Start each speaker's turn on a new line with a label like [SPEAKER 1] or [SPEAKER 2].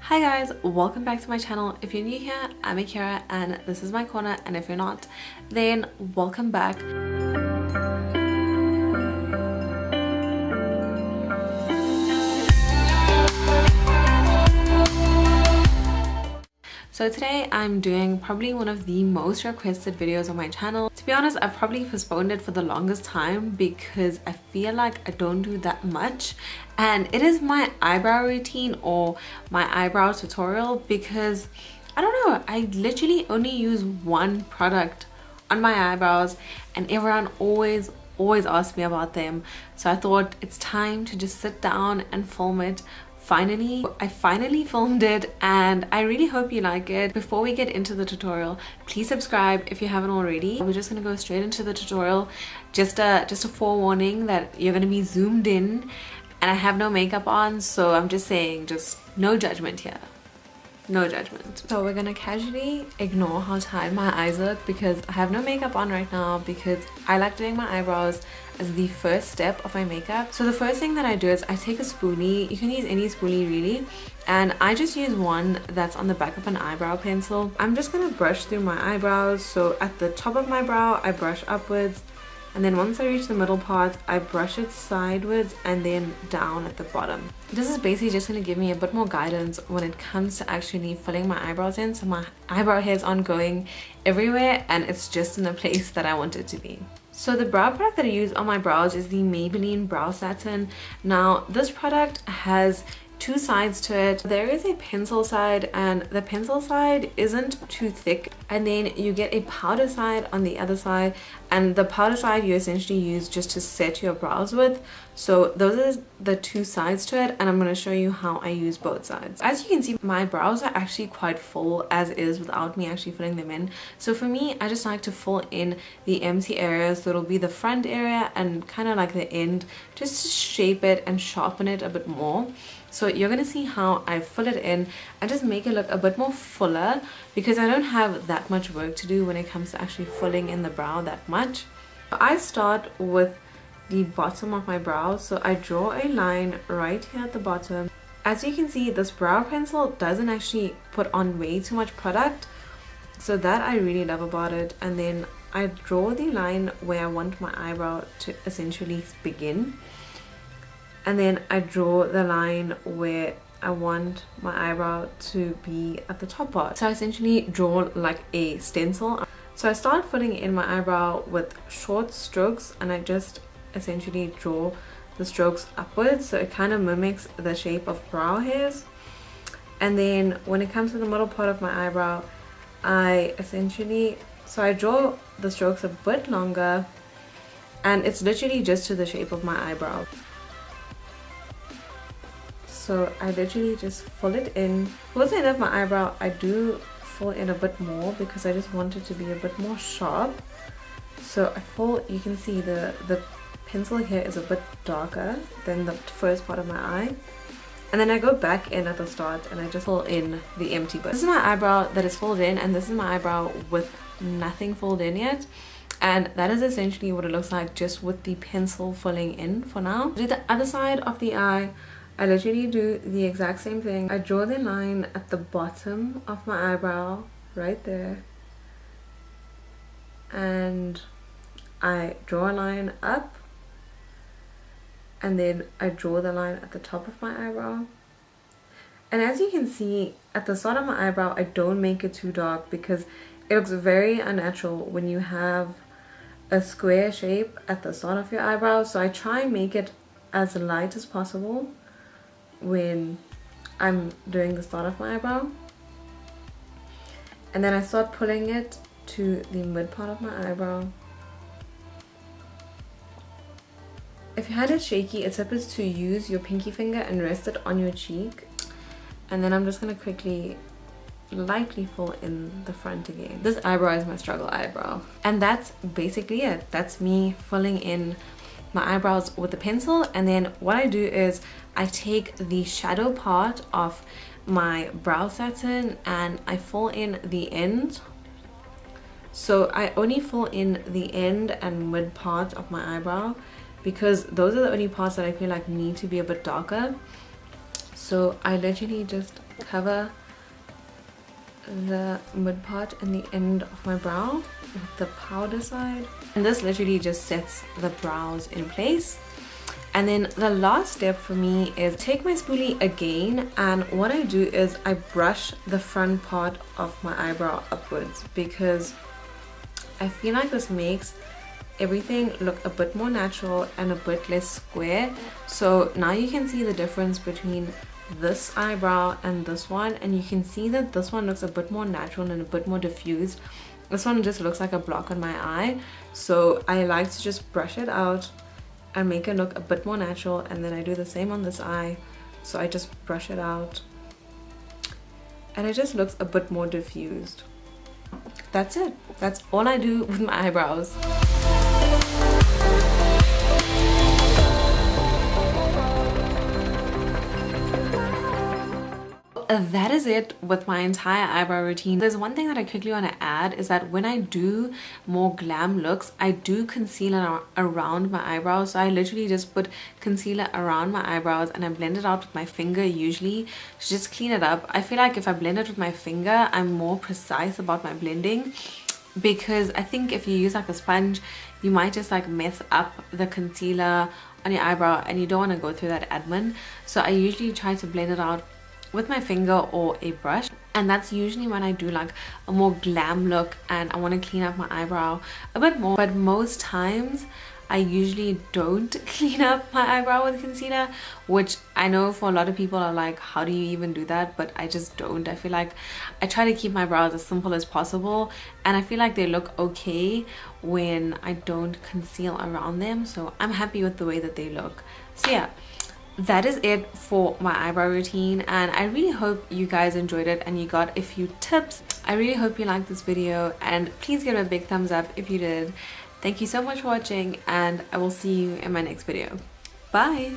[SPEAKER 1] Hi guys, welcome back to my channel. If you're new here, I'm Akira and this is my corner, and if you're not, then welcome back. So today I'm doing probably one of the most requested videos on my channel. To be honest, I've probably postponed it for the longest time because I feel like I don't do that much, and it is my eyebrow routine or my eyebrow tutorial because I don't know, I literally only use one product on my eyebrows and everyone always asks me about them. So I thought it's time to just sit down and film it. I finally filmed it and I really hope you like it. Before we get into the tutorial, please subscribe if you haven't already. We're just gonna go straight into the tutorial. Just a forewarning that you're gonna be zoomed in and I have no makeup on, so I'm just saying, just no judgment here. No judgment. So we're gonna casually ignore how tired my eyes look because I have no makeup on right now because I like doing my eyebrows as the first step of my makeup. So the first thing that I do is I take a spoolie. You can use any spoolie really, and I just use one that's on the back of an eyebrow pencil. I'm just gonna brush through my eyebrows. So at the top of my brow I brush upwards, and then once I reach the middle part I brush it sideways and then down at the bottom. This is basically just going to give me a bit more guidance when it comes to actually filling my eyebrows in, so my eyebrow hairs aren't going everywhere and it's just in the place that I want it to be. So the brow product that I use on my brows is the Maybelline Brow Satin. Now this product has two sides to it. There is a pencil side, and the pencil side isn't too thick, and then you get a powder side on the other side, and the powder side you essentially use just to set your brows with. So those are the two sides to it, and I'm going to show you how I use both sides. As you can see, my brows are actually quite full as is without me actually filling them in. So for me, I just like to fill in the empty areas. So it'll be the front area and kind of like the end, just to shape it and sharpen it a bit more. So you're going to see how I fill it in and just make it look a bit more fuller because I don't have that much work to do when it comes to actually filling in the brow that much. I start with the bottom of my brow, so I draw a line right here at the bottom. As you can see, this brow pencil doesn't actually put on way too much product, so that I really love about it. And then I draw the line where I want my eyebrow to essentially begin, and then I draw the line where I want my eyebrow to be at the top part. So I essentially draw like a stencil. So I start filling in my eyebrow with short strokes, and I just essentially draw the strokes upwards, so it kind of mimics the shape of brow hairs. And then when it comes to the middle part of my eyebrow, I draw the strokes a bit longer, and it's literally just to the shape of my eyebrow. So I literally just fill it in. Towards the end of my eyebrow, I do fill in a bit more because I just want it to be a bit more sharp. So you can see the pencil here is a bit darker than the first part of my eye. And then I go back in at the start and I just fill in the empty bit. This is my eyebrow that is filled in, and this is my eyebrow with nothing filled in yet. And that is essentially what it looks like just with the pencil filling in for now. To do the other side of the eye, I literally do the exact same thing. I draw the line at the bottom of my eyebrow right there, and I draw a line up, and then I draw the line at the top of my eyebrow. And as you can see, at the start of my eyebrow I don't make it too dark because it looks very unnatural when you have a square shape at the start of your eyebrow. So I try and make it as light as possible when I'm doing the start of my eyebrow, and then I start pulling it to the mid part of my eyebrow. If your hand is shaky, it's best to use your pinky finger and rest it on your cheek, and then I'm just going to quickly lightly fill in the front again. This eyebrow is my struggle eyebrow, and that's basically it. That's me filling in my eyebrows with a pencil. And then what I do is I take the shadow part of my brow satin and I fill in the end. So I only fill in the end and mid part of my eyebrow because those are the only parts that I feel like need to be a bit darker. So I literally just cover the mid part and the end of my brow with the powder side, and this literally just sets the brows in place. And then the last step for me is take my spoolie again, and what I do is I brush the front part of my eyebrow upwards, because I feel like this makes everything look a bit more natural and a bit less square. So now you can see the difference between this eyebrow and this one, and you can see that this one looks a bit more natural and a bit more diffused. This one just looks like a block on my eye, so I like to just brush it out and make it look a bit more natural. And then I do the same on this eye, so I just brush it out and it just looks a bit more diffused. That's it. That's all I do with my eyebrows. That is it with my entire eyebrow routine. There's one thing that I quickly want to add, is that when I do more glam looks, I do concealer around my eyebrows. So I literally just put concealer around my eyebrows and I blend it out with my finger usually to just clean it up. I feel like if I blend it with my finger, I'm more precise about my blending, because I think if you use like a sponge, you might just like mess up the concealer on your eyebrow and you don't want to go through that admin. So I usually try to blend it out with my finger or a brush, and that's usually when I do like a more glam look and I want to clean up my eyebrow a bit more. But most times I usually don't clean up my eyebrow with concealer, which I know for a lot of people are like, how do you even do that? But I just don't. I feel like I try to keep my brows as simple as possible, and I feel like they look okay when I don't conceal around them, so I'm happy with the way that they look. So yeah, that is it for my eyebrow routine, and I really hope you guys enjoyed it and you got a few tips. I really hope you liked this video, and please give it a big thumbs up if you did. Thank you so much for watching, and I will see you in my next video. Bye!